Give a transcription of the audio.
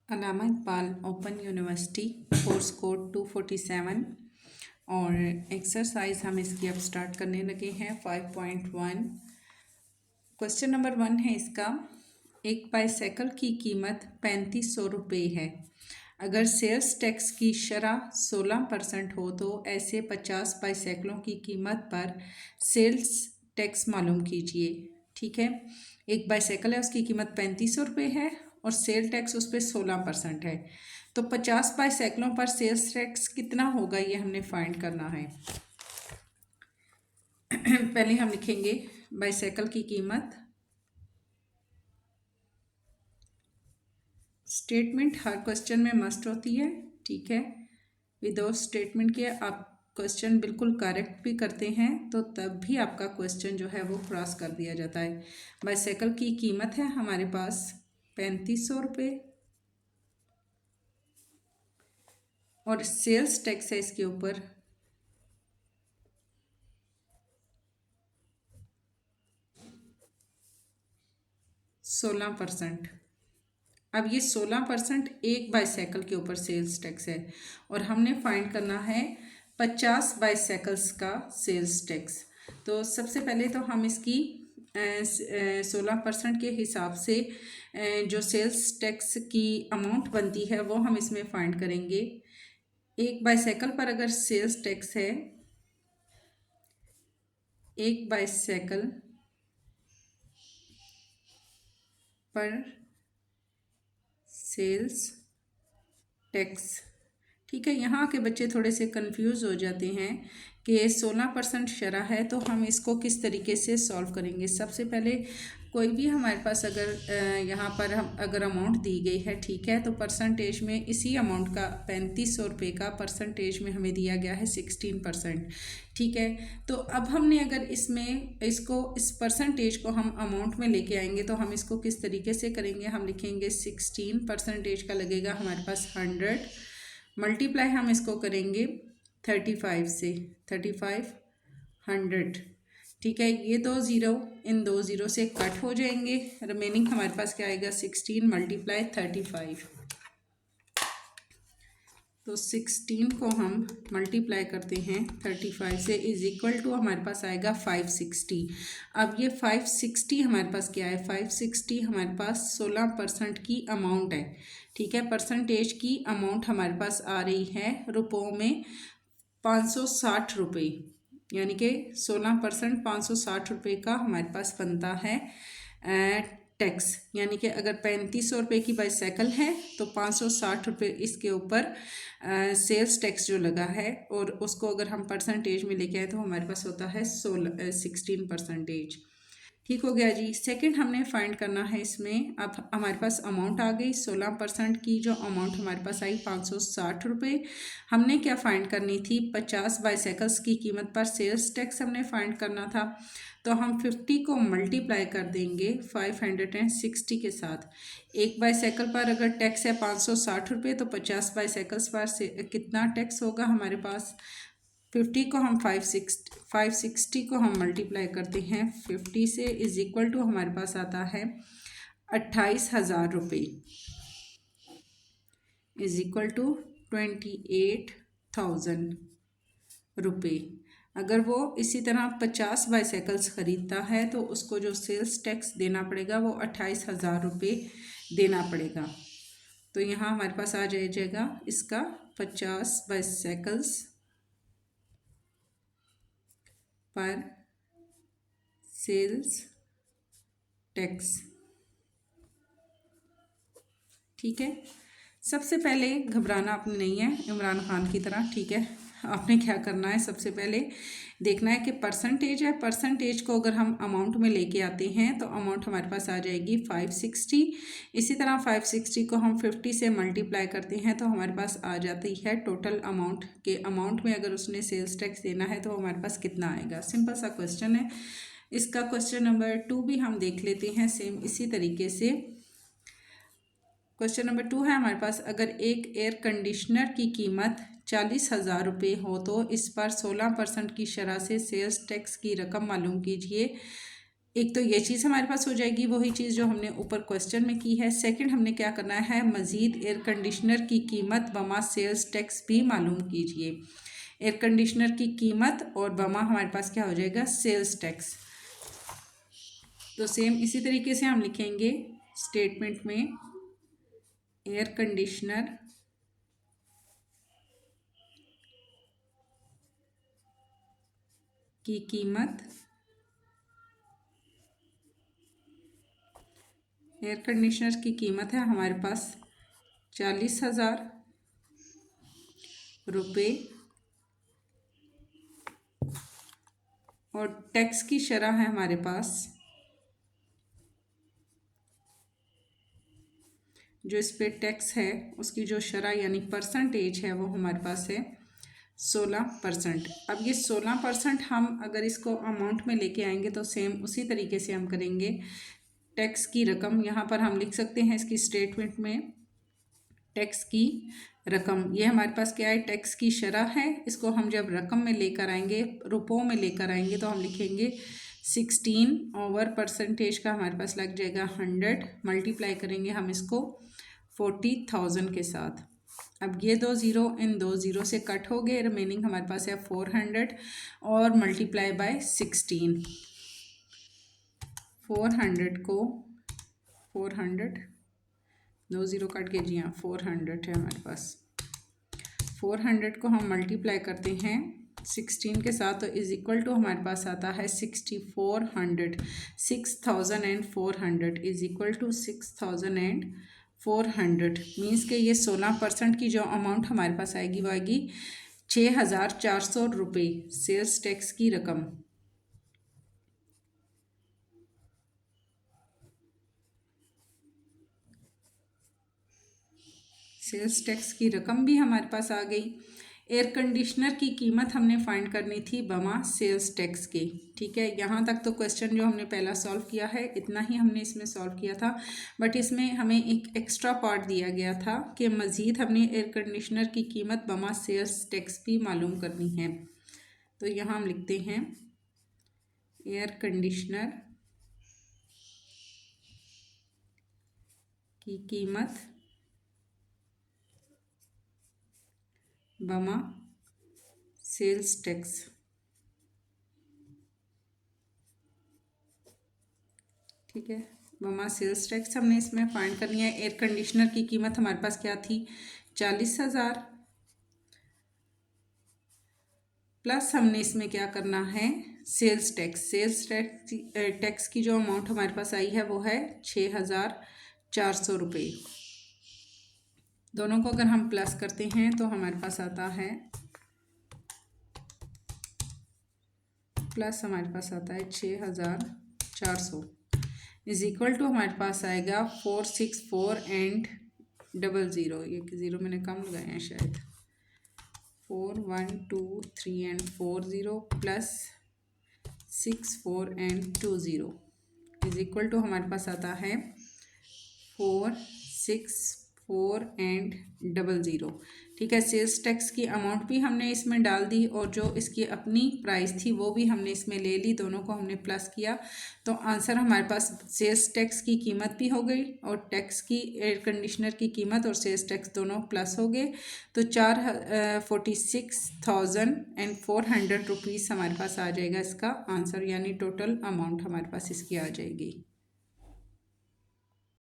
अलामा Iqbal open university course code 247 और exercise हम इसकी अब स्टार्ट करने लगे हैं 5.1। क्वेश्चन नंबर 1 है इसका, एक बाईसाइकिल की कीमत 3500 रुपये है। अगर सेल्स टैक्स की शरह 16% हो तो ऐसे 50 बाईसाइकिलों की कीमत पर सेल्स टैक्स मालूम कीजिए। ठीक है, एक बाईसाइकिल है, उसकी कीमत 3500 रुपये है और सेल टैक्स उस पर 16% है। तो 50 बाईसाइकिलों पर सेल्स टैक्स कितना होगा ये हमने फाइंड करना है। पहले हम लिखेंगे बाईसाइकिल की कीमत। स्टेटमेंट हर क्वेश्चन में मस्ट होती है, ठीक है। विदाउट स्टेटमेंट के आप क्वेश्चन बिल्कुल करेक्ट भी करते हैं तो तब भी आपका क्वेश्चन जो है वो क्रॉस कर दिया जाता है। बाईसाइकिल की कीमत है हमारे पास 3500 रुपये और सेल्स टैक्स है इसके ऊपर 16%। अब ये 16% एक बाईसाइकिल के ऊपर सेल्स टैक्स है और हमने फाइंड करना है 50 बाईसाइकिल्स का सेल्स टैक्स। तो सबसे पहले तो हम इसकी 16% के हिसाब से जो सेल्स टैक्स की अमाउंट बनती है वो हम इसमें फाइंड करेंगे। एक बाईसाइकिल पर अगर सेल्स टैक्स है, एक बाईसाइकिल पर सेल्स टैक्स, ठीक है। यहाँ के बच्चे थोड़े से कंफ्यूज हो जाते हैं कि 16% शरह है तो हम इसको किस तरीके से सॉल्व करेंगे। सबसे पहले कोई भी हमारे पास अगर यहाँ पर हम अगर अमाउंट दी गई है, ठीक है, तो परसेंटेज में इसी अमाउंट का 3500 रुपये का परसेंटेज में हमें दिया गया है 16%, ठीक है। तो अब हमने अगर इसमें इस परसेंटेज को हम अमाउंट में लेके आएंगे तो हम इसको किस तरीके से करेंगे। हम लिखेंगे 16% का लगेगा हमारे पास 100 मल्टीप्लाई हम इसको करेंगे 35 से, 3500, ठीक है। ये 2 ज़ीरो इन 2 ज़ीरो से कट हो जाएंगे, रिमेनिंग हमारे पास क्या आएगा 16 मल्टीप्लाई 35। तो 16 को हम मल्टीप्लाई करते हैं 35 से इज इक्वल टू हमारे पास आएगा 560। अब ये 560 हमारे पास क्या है, 560 हमारे पास 16% की अमाउंट है, ठीक है। परसेंटेज की अमाउंट हमारे पास आ रही है रुपयों में 560 रुपये, यानी कि 16% 560 रुपये का हमारे पास बनता है टैक्स। यानी कि अगर 3500 रुपये की बाईसाइकिल है तो 560 रुपये इसके ऊपर सेल्स टैक्स जो लगा है और उसको अगर हम परसेंटेज में लेके आए तो हमारे पास होता है 16%। ठीक हो गया जी। सेकंड हमने फाइंड करना है इसमें, अब हमारे पास अमाउंट आ गई 16% की, जो अमाउंट हमारे पास आई 560 रुपये। हमने क्या फाइंड करनी थी, 50 बाईसाइकिल्स की कीमत पर सेल्स टैक्स हमने फाइंड करना था। तो हम 50 को मल्टीप्लाई कर देंगे 560 के साथ। एक बाईसाइकिल पर अगर टैक्स है 560 रुपये तो 50 बाईसाइकिल्स पर से कितना टैक्स होगा हमारे पास, 50 को हम 560 को हम मल्टीप्लाई करते हैं 50 से इज इक्वल टू हमारे पास आता है 28,000 रुपये, इज इक्वल टू 28,000 रुपये। अगर वो इसी तरह 50 बाईसाइकिल्स ख़रीदता है तो उसको जो सेल्स टैक्स देना पड़ेगा वो 28,000 रुपये देना पड़ेगा। तो यहाँ हमारे पास आ जाएगा इसका 50 बाईसाइकिल्स पर सेल्स टैक्स, ठीक है। सबसे पहले घबराना आपने नहीं है इमरान खान की तरह, ठीक है। आपने क्या करना है, सबसे पहले देखना है कि परसेंटेज है, परसेंटेज को अगर हम अमाउंट में लेके आते हैं तो अमाउंट हमारे पास आ जाएगी 560। इसी तरह 560 को हम 50 से मल्टीप्लाई करते हैं तो हमारे पास आ जाती है टोटल अमाउंट के अमाउंट में अगर उसने सेल्स टैक्स देना है तो हमारे पास कितना आएगा। सिंपल सा क्वेश्चन है। इसका क्वेश्चन नंबर 2 भी हम देख लेते हैं सेम इसी तरीके से। क्वेश्चन नंबर 2 है हमारे पास, अगर एक एयर कंडीशनर की कीमत 40,000 रुपये हो तो इस पर 16% की शरह से सेल्स टैक्स की रकम मालूम कीजिए। एक तो ये चीज़ हमारे पास हो जाएगी, वही चीज़ जो हमने ऊपर क्वेश्चन में की है। सेकंड हमने क्या करना है, मज़ीद एयर कंडीशनर की कीमत बमा सेल्स टैक्स भी मालूम कीजिए। एयर कंडीशनर की कीमत और बमा हमारे पास क्या हो जाएगा, सेल्स टैक्स। तो सेम इसी तरीके से हम लिखेंगे स्टेटमेंट में, एयर कंडीशनर की कीमत, एयर कंडीशनर की कीमत है हमारे पास 40,000 रुपये और टैक्स की शरह है हमारे पास, जो इस पे टैक्स है उसकी जो शरह यानी परसेंटेज है वो हमारे पास है 16%। अब ये 16% हम अगर इसको अमाउंट में लेके आएंगे तो सेम उसी तरीके से हम करेंगे। टैक्स की रकम यहाँ पर हम लिख सकते हैं इसकी स्टेटमेंट में, टैक्स की रकम, ये हमारे पास क्या है, टैक्स की शरह है। इसको हम जब रकम में लेकर आएंगे, रुपयों में लेकर आएंगे, तो हम लिखेंगे 16 ओवर परसेंटेज का हमारे पास लग जाएगा 100, मल्टीप्लाई करेंगे हम इसको 40,000 के साथ। अब ये 2 ज़ीरो इन 2 ज़ीरो से कट हो गए, रिमेनिंग हमारे पास है 400 और मल्टीप्लाई बाय 16। 400 को 400, 2 ज़ीरो कट के, जी हाँ 400 है हमारे पास। 400 को हम मल्टीप्लाई करते हैं 16 के साथ, तो इज इक्वल टू हमारे पास आता है 6400। 6400 इज इक्वल टू 6400 मीन्स के ये 16% की जो अमाउंट हमारे पास आएगी वो आएगी 6,400 रुपये, सेल्स टैक्स की रकम। सेल्स टैक्स की रकम भी हमारे पास आ गई। एयर कंडीशनर की कीमत हमने फाइंड करनी थी बमा सेल्स टैक्स की। ठीक है, यहाँ तक तो क्वेश्चन जो हमने पहला सॉल्व किया है इतना ही हमने इसमें सॉल्व किया था, बट इसमें हमें एक एक्स्ट्रा पार्ट दिया गया था कि मज़ीद हमने एयर कंडीशनर की कीमत बमा सेल्स टैक्स भी मालूम करनी है। तो यहाँ हम लिखते हैं एयर कंडीशनर की कीमत बमा सेल्स टैक्स। ठीक है, बमा सेल्स टैक्स हमने इसमें फाइंड करनी है। एयर कंडीशनर की कीमत हमारे पास क्या थी, 40,000, प्लस हमने इसमें क्या करना है, सेल्स टैक्स। सेल्स टैक्स की जो अमाउंट हमारे पास आई है वो है 6,400 रुपये। दोनों को अगर हम प्लस करते हैं तो हमारे पास आता है, प्लस हमारे पास आता है 6,400 इज इक्वल टू हमारे पास आएगा 464 एंड 00, ये ज़ीरो मैंने कम लगाए हैं शायद, 4 1 2 3 and 4 0 plus 6 4 and 2 0 is equal to हमारे पास आता है 4 6 4 एंड 00। ठीक है, सेल्स टैक्स की अमाउंट भी हमने इसमें डाल दी और जो इसकी अपनी प्राइस थी वो भी हमने इसमें ले ली, दोनों को हमने प्लस किया, तो आंसर हमारे पास सेल्स टैक्स की कीमत भी हो गई और टैक्स की, एयर कंडीशनर की कीमत और सेल्स टैक्स दोनों प्लस हो गए, तो 46,400 रुपीज़ हमारे पास आ जाएगा इसका आंसर, यानी टोटल अमाउंट हमारे पास इसकी आ जाएगी।